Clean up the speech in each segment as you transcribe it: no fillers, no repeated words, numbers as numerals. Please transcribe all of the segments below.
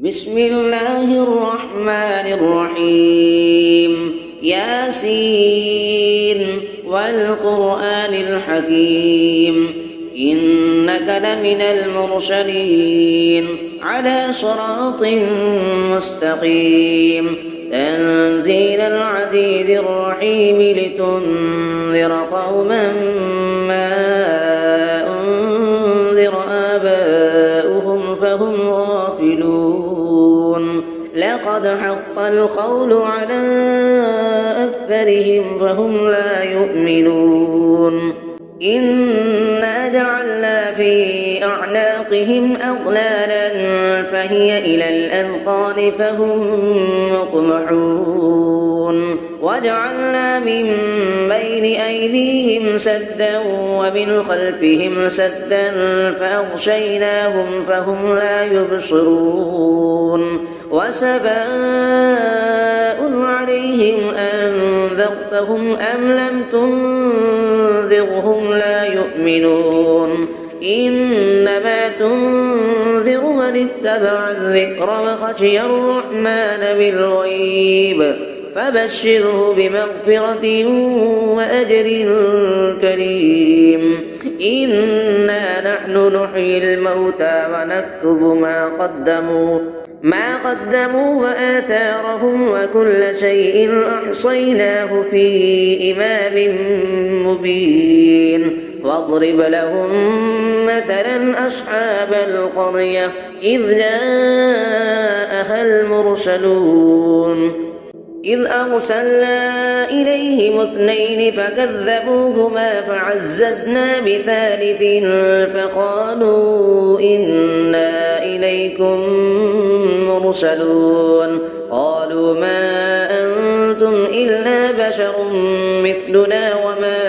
بسم الله الرحمن الرحيم ياسين والقرآن الحكيم إنك لمن المرسلين على صراط مستقيم تنزيل العزيز الرحيم لتنذر قوما ما أنذر آباؤهم فهم غافلون لقد حق القول على أكثرهم فهم لا يؤمنون إنا جعلنا في أعناقهم أغلالا فهي إلى الأذقان فهم مقمحون وجعلنا من بين أيديهم سدا ومن خلفهم سدا فأغشيناهم فهم لا يبصرون وسواء عليهم أنذرتهم أم لم تنذرهم لا يؤمنون إنما تنذر من اتبع الذكر وخشي الرحمن بالغيب فبشره بمغفرة وأجر كريم إنا نحن نحيي الموتى ونكتب ما قدموا وآثارهم وكل شيء أحصيناه في إمام مبين واضرب لهم مثلا أصحاب القرية إذ جاءها المرسلون إذ أرسلنا إليهم اثنين فكذبوهما فعززنا بثالث فقالوا إنا إليكم مرسلون قالوا ما أنتم إلا بشر مثلنا وما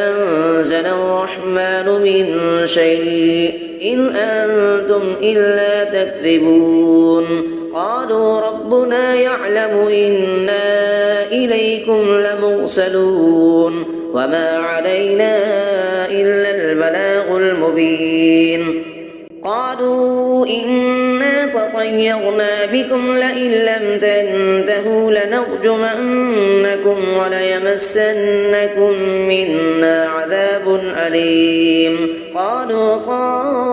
أنزل الرحمن من شيء إن أنتم إلا تكذبون قالوا ربنا يعلم إنا إليكم لمرسلون وما علينا إلا البلاغ المبين قالوا إنا تطيرنا بكم لئن لم تنتهوا لنرجمنكم وليمسنكم منا عذاب أليم قالوا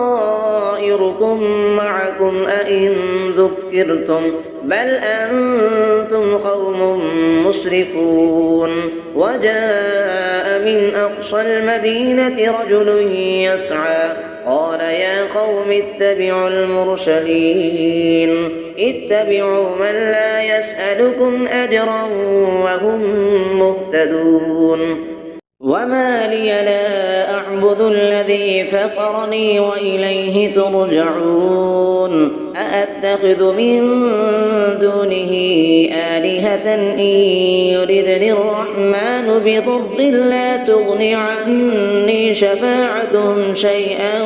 طائركم معكم أئن ذكرتم بل أنتم قوم مسرفون وجاء من أقصى المدينة رجل يسعى قال يا قوم اتبعوا المرسلين اتبعوا من لا يسألكم أجرا وهم مهتدون وما لي لا أعبد الذي فطرني وإليه ترجعون أأتخذ من دونه آلهة إن يردني الرحمن بضر لا تغن عني شفاعتهم شيئا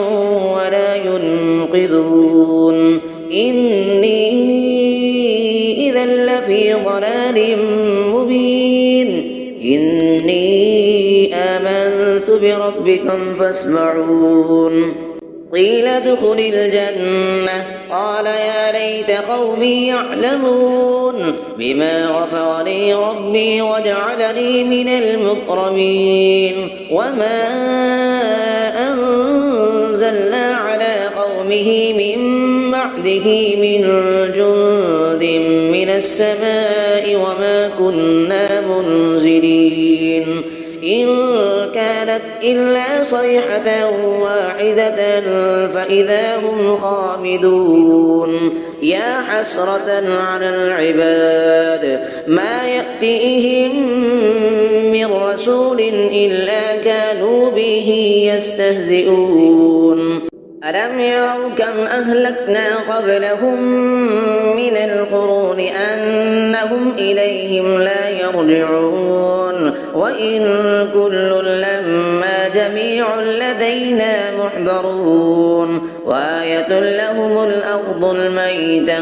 ولا ينقذون إني إذا لفي ضلال مبين إني آمنت بربكم فاسمعون قيل ادخل الجنة قال يا ليت قومي يعلمون بما غفر لي ربي وجعلني من المكرمين وما أنزلنا على قومه من بعده من جند من السماء وما كنا منزلين إن كانت إلا صيحة واحدة فإذا هم خامدون يا حسرة على العباد ما يأتيهم من رسول إلا كانوا به يستهزئون ألم يروا كم أهلكنا قبلهم من القرون أنهم إليهم لا يرجعون وإن كل لما جميع لدينا محضرون وآية لهم الأرض الميتة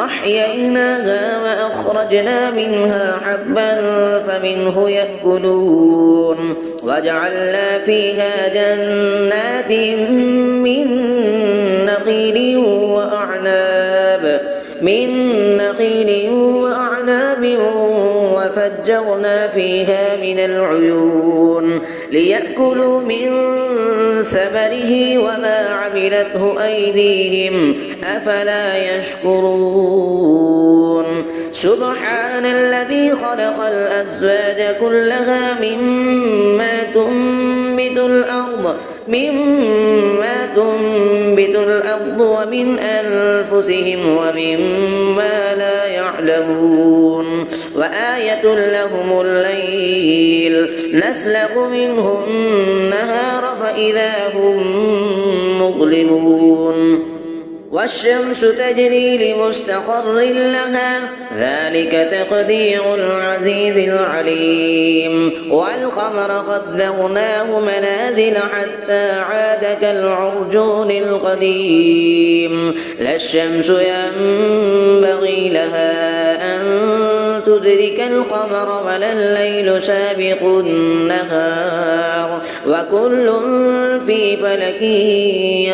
أحييناها وأخرجنا منها حبا فمنه يأكلون وجعلنا فيها جنات من نخيل وأعناب من نخيل وأعناب وفجرنا فيها من العيون ليأكلوا من ثمره وما عملته أيديهم أفلا يشكرون سبحان الذي خلق الأزواج كلها مما تنبت الأرض ومن أنفسهم ومما لا يعلمون وآية لهم الليل نسلخ منه النهار فإذا هم مظلمون والشمس تجري لمستقر لها ذلك تقدير العزيز العليم والقمر قدرناه منازل حتى عاد كالعرجون القديم لا الشمس ينبغي لها أن تدرك القمر ولا الليل سابق النهار وكل في فلك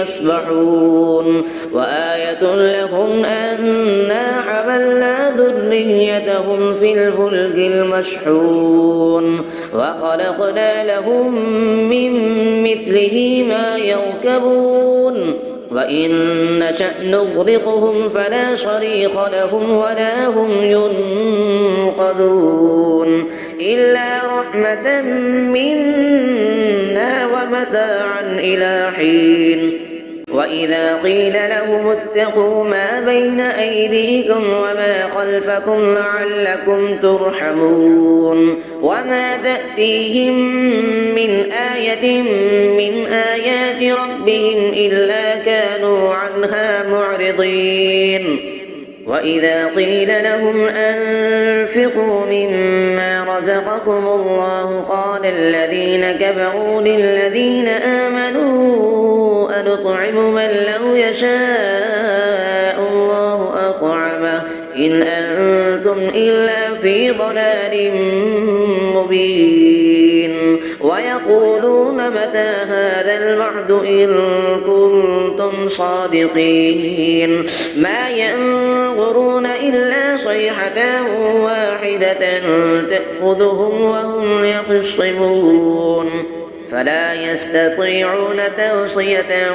يسبحون وآية لهم أنا حملنا ذريتهم في الفلك المشحون وخلقنا لهم من مثله ما يركبون وإن نشأ نغرقهم فلا صريخ لهم ولا هم ينقذون إلا رحمة منا ومتاعا إلى حين وإذا قيل لهم اتقوا ما بين أيديكم وما خلفكم لعلكم ترحمون وما تأتيهم من آية من آيات ربهم إلا كانوا عنها معرضين وإذا قيل لهم أنفقوا مما رزقكم الله قال الذين كفروا للذين آمنوا أنطعم من لو يشاء الله أطعمه إن أنتم إلا في ضلال مبين ويقولون متى هذا الوعد إن كنتم صادقين ما ينظرون إلا صيحة واحدة تأخذهم وهم يخصمون فلا يستطيعون توصية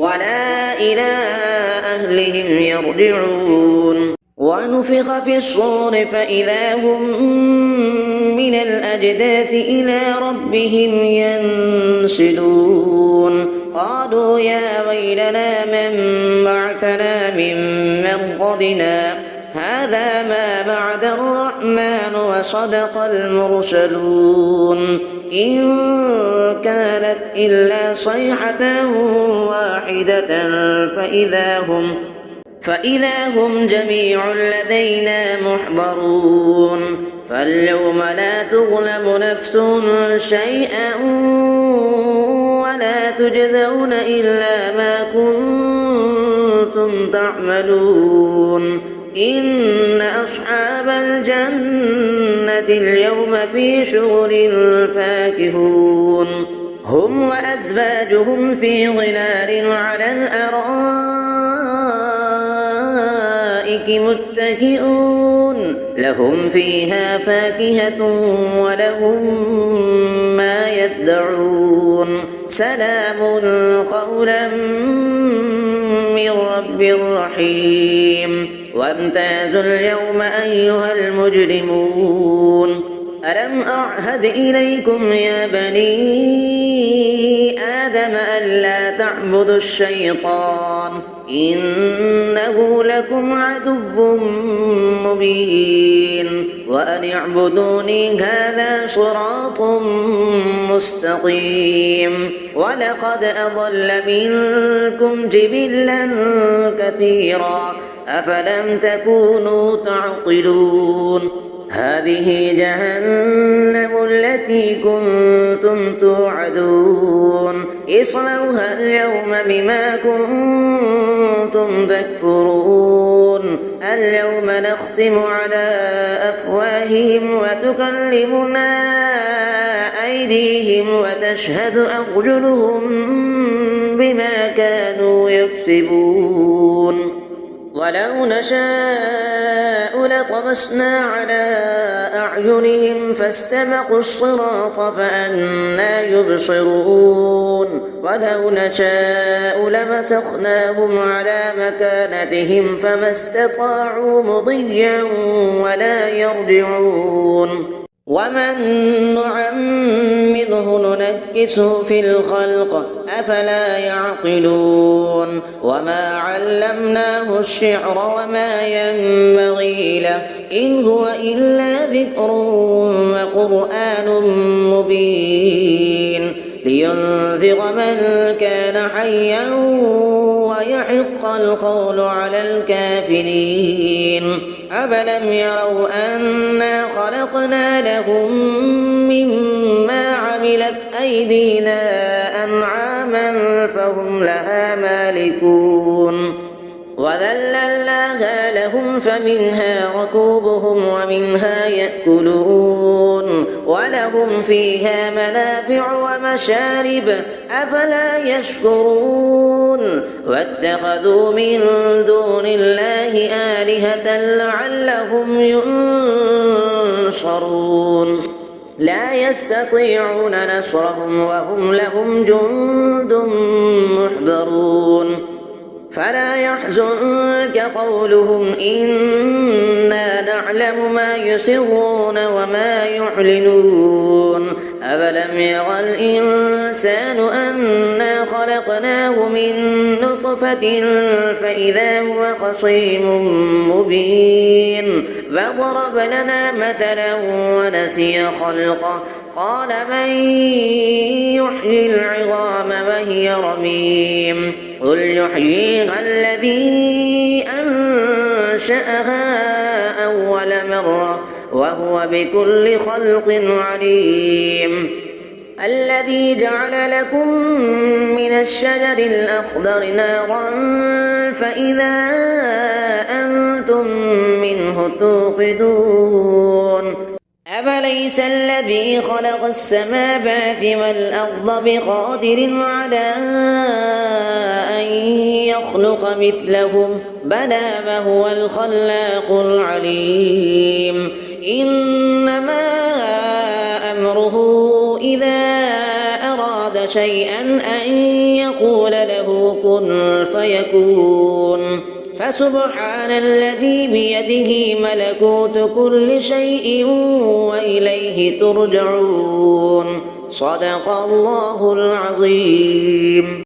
ولا إلى أهلهم يرجعون ونفخ في الصور فإذا هم من الأجداث إلى ربهم ينسلون قالوا يا ويلنا من بعثنا من مرقدنا هذا ما بعد الرحمن وصدق المرسلون إن كانت إلا صيحة واحدة فإذا هم جميع لدينا محضرون فاليوم لا تظلم نفس شيئا ولا تجزون إلا ما كنتم تعملون إن أصحاب الجنة اليوم في شغل فاكهون هم وأزواجهم في ظلال على الأرائك متكئون لهم فيها فاكهة ولهم ما يدعون سلام قولا من رب رحيم وامتازوا اليوم أيها المجرمون ألم أعهد إليكم يا بني آدم ألا تعبدوا الشيطان إنه لكم عدو مبين وأن اعبدوني هذا صراط مستقيم ولقد أضل منكم جبلا كثيرا أفلم تكونوا تعقلون هذه جهنم التي كنتم توعدون اصلوها اليوم بما كنتم تكفرون اليوم نختم على أفواههم وتكلمنا أيديهم وتشهد أرجلهم بما كانوا يكسبون ولو نشاء لطمسنا على أعينهم فاستبقوا الصراط فأنى يبصرون ولو نشاء لمسخناهم على مكانتهم فما استطاعوا مضيا ولا يرجعون ومن نعمره ننكسه في الخلق أفلا يعقلون وما علمناه الشعر وما ينبغي له إن هو إلا ذكر وقرآن مبين لينذر من كان حيا ويحق القول على الكافرين أفلم يروا أنا خلقنا لهم مما عملت أيدينا أنعاما فهم لها مالكون وذللناها لهم فمنها ركوبهم ومنها يأكلون ولهم فيها منافع ومشارب أفلا يشكرون واتخذوا من دون الله آلهة لعلهم ينصرون لا يستطيعون نصرهم وهم لهم جند محضرون فلا يحزنك قولهم إنا نعلم ما يسرون وما يعلنون أفلم ير الإنسان أنا خلقناه من نطفة فإذا هو خصيم مبين فضرب لنا مثلا ونسي خلقه قال من يحيي العظام وهي رميم قل يحييها الذي أنشأها أول مرة وهو بكل خلق عليم الذي جعل لكم من الشجر الأخضر نارا فإذا أنتم منه توقدون أفليس الذي خلق السماوات والأرض بقادر على أن يخلق مثلهم بلى وهو الخلاق العليم إنما أمره إذا أراد شيئا أن يقول له كن فيكون فسبحان الذي بيده ملكوت كل شيء وإليه ترجعون صدق الله العظيم.